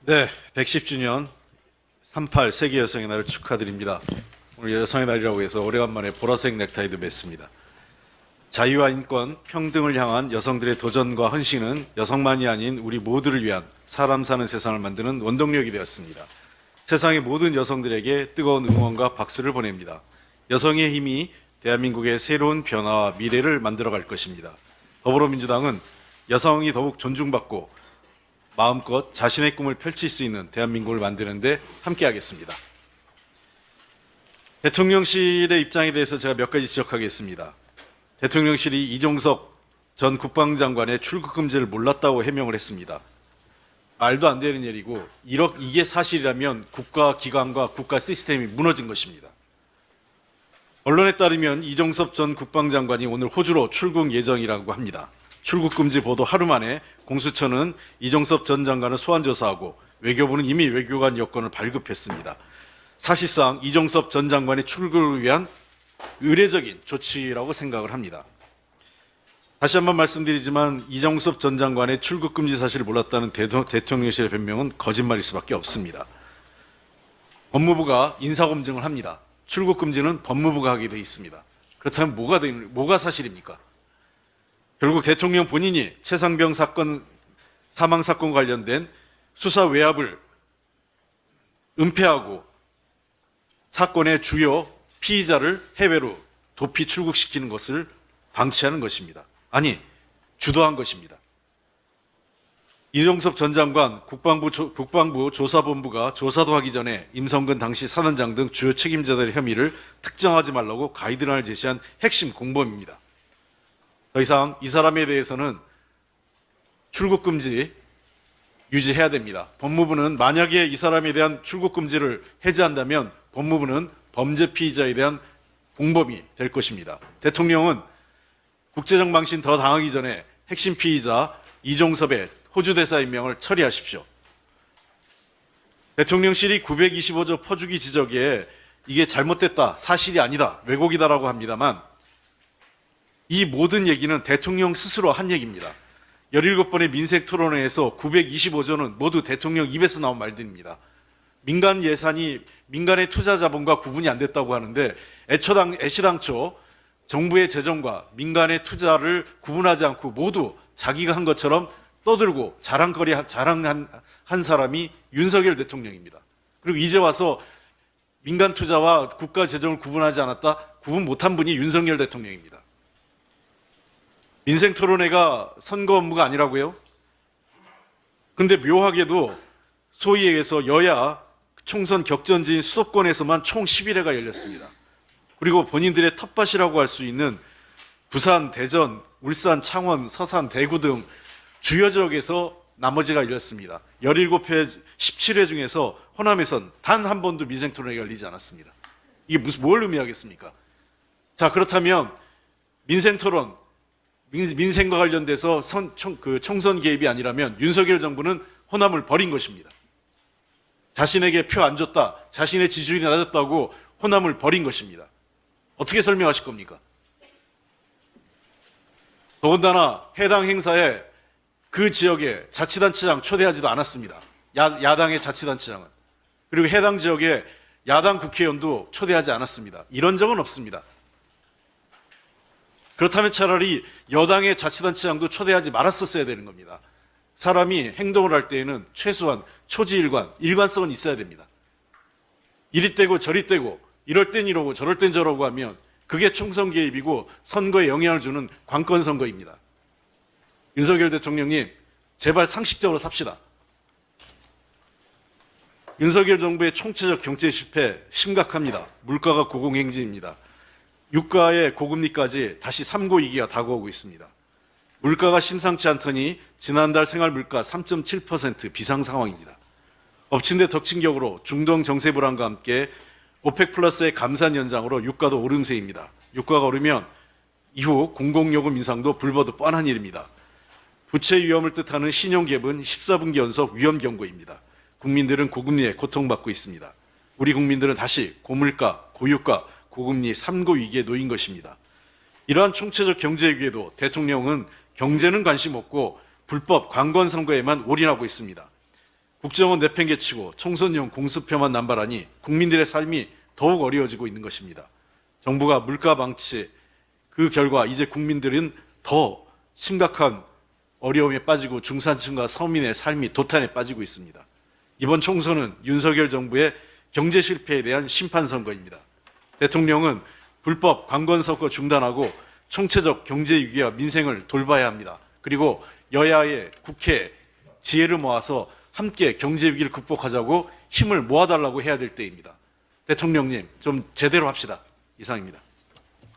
네, 110주년 38 세계 여성의 날을 축하드립니다. 오늘 여성의 날이라고 해서 오래간만에 보라색 넥타이도 맸습니다. 자유와 인권, 평등을 향한 여성들의 도전과 헌신은 여성만이 아닌 우리 모두를 위한 사람 사는 세상을 만드는 원동력이 되었습니다. 세상의 모든 여성들에게 뜨거운 응원과 박수를 보냅니다. 여성의 힘이 대한민국의 새로운 변화와 미래를 만들어갈 것입니다. 더불어민주당은 여성이 더욱 존중받고 마음껏 자신의 꿈을 펼칠 수 있는 대한민국을 만드는 데 함께하겠습니다. 대통령실의 입장에 대해서 제가 몇 가지 지적하겠습니다. 대통령실이 이종석 전 국방장관의 출국 금지를 몰랐다고 해명을 했습니다. 말도 안 되는 일이고 이게 사실이라면 국가 기관과 국가 시스템이 무너진 것입니다. 언론에 따르면 이종섭 전 국방장관이 오늘 호주로 출국 예정이라고 합니다. 출국 금지 보도 하루 만에 공수처는 이종섭 전 장관을 소환 조사하고 외교부는 이미 외교관 여권을 발급했습니다. 사실상 이종섭 전 장관의 출국을 위한 의례적인 조치라고 생각을 합니다. 다시 한번 말씀드리지만 이종섭 전 장관의 출국 금지 사실을 몰랐다는 대통령실의 변명은 거짓말일 수밖에 없습니다. 법무부가 인사검증을 합니다. 출국 금지는 법무부가 하게 돼 있습니다. 그렇다면 뭐가 사실입니까? 결국 대통령 본인이 최상병 사건 사망 사건 관련된 수사 외압을 은폐하고 사건의 주요 피의자를 해외로 도피 출국시키는 것을 방치하는 것입니다. 아니, 주도한 것입니다. 이종섭 전 장관 국방부 조사본부가 조사도 하기 전에 임성근 당시 사단장 등 주요 책임자들의 혐의를 특정하지 말라고 가이드라인을 제시한 핵심 공범입니다. 더 이상 이 사람에 대해서는 출국 금지 유지해야 됩니다. 법무부는 만약에 이 사람에 대한 출국 금지를 해제한다면 법무부는 범죄 피의자에 대한 공범이 될 것입니다. 대통령은 국제적 망신 더 당하기 전에 핵심 피의자 이종섭의 호주 대사 임명을 처리하십시오. 대통령실이 925조 퍼주기 지적에 이게 잘못됐다, 사실이 아니다, 왜곡이다라고 합니다만 이 모든 얘기는 대통령 스스로 한 얘기입니다. 17번의 민생 토론회에서 925조는 모두 대통령 입에서 나온 말들입니다. 민간 예산이 민간의 투자 자본과 구분이 안 됐다고 하는데 애시당초 정부의 재정과 민간의 투자를 구분하지 않고 모두 자기가 한 것처럼 떠들고 자랑한 사람이 윤석열 대통령입니다. 그리고 이제 와서 민간 투자와 국가 재정을 구분하지 않았다, 구분 못한 분이 윤석열 대통령입니다. 민생 토론회가 선거 업무가 아니라고요? 근데 묘하게도 소위 얘기해서 여야 총선 격전지인 수도권에서만 총 11회가 열렸습니다. 그리고 본인들의 텃밭이라고 할 수 있는 부산, 대전, 울산, 창원, 서산, 대구 등 주요 지역에서 나머지가 열렸습니다. 17회, 17회 중에서 호남에선 단 한 번도 민생 토론회가 열리지 않았습니다. 이게 뭘 의미하겠습니까? 자, 그렇다면 민생 토론, 민생과 관련돼서 총선 개입이 아니라면 윤석열 정부는 호남을 버린 것입니다. 자신에게 표 안 줬다, 자신의 지지율이 낮았다고 호남을 버린 것입니다. 어떻게 설명하실 겁니까? 더군다나 해당 행사에 그 지역에 자치단체장 초대하지도 않았습니다. 야당의 자치단체장은. 그리고 해당 지역에 야당 국회의원도 초대하지 않았습니다. 이런 적은 없습니다. 그렇다면 차라리 여당의 자치단체장도 초대하지 말았었어야 되는 겁니다. 사람이 행동을 할 때에는 최소한 초지일관, 일관성은 있어야 됩니다. 이리 떼고 저리 떼고 이럴 땐 이러고 저럴 땐 저러고 하면 그게 총선 개입이고 선거에 영향을 주는 관건 선거입니다. 윤석열 대통령님, 제발 상식적으로 삽시다. 윤석열 정부의 총체적 경제 실패 심각합니다. 물가가 고공행진입니다. 유가의 고금리까지 다시 3고 위기가 다가오고 있습니다. 물가가 심상치 않더니 지난달 생활물가 3.7% 비상 상황입니다. 엎친 데 덮친 격으로 중동 정세 불안과 함께 오펙 플러스의 감산 연장으로 유가도 오름세입니다. 유가가 오르면 이후 공공요금 인상도 불보듯 뻔한 일입니다. 부채 위험을 뜻하는 신용갭은 14분기 연속 위험 경고입니다. 국민들은 고금리에 고통받고 있습니다. 우리 국민들은 다시 고물가, 고유가, 고금리 3고 위기에 놓인 것입니다. 이러한 총체적 경제 위기에도 대통령은 경제는 관심 없고 불법 관권 선거에만 올인하고 있습니다. 국정원 내팽개치고 총선용 공수표만 남발하니 국민들의 삶이 더욱 어려워지고 있는 것입니다. 정부가 물가 방치, 그 결과 이제 국민들은 더 심각한 어려움에 빠지고 중산층과 서민의 삶이 도탄에 빠지고 있습니다. 이번 총선은 윤석열 정부의 경제 실패에 대한 심판 선거입니다. 대통령은 불법 관건선거 중단하고 총체적 경제 위기와 민생을 돌봐야 합니다. 그리고 여야의 국회 지혜를 모아서 함께 경제 위기를 극복하자고 힘을 모아달라고 해야 될 때입니다. 대통령님, 좀 제대로 합시다. 이상입니다.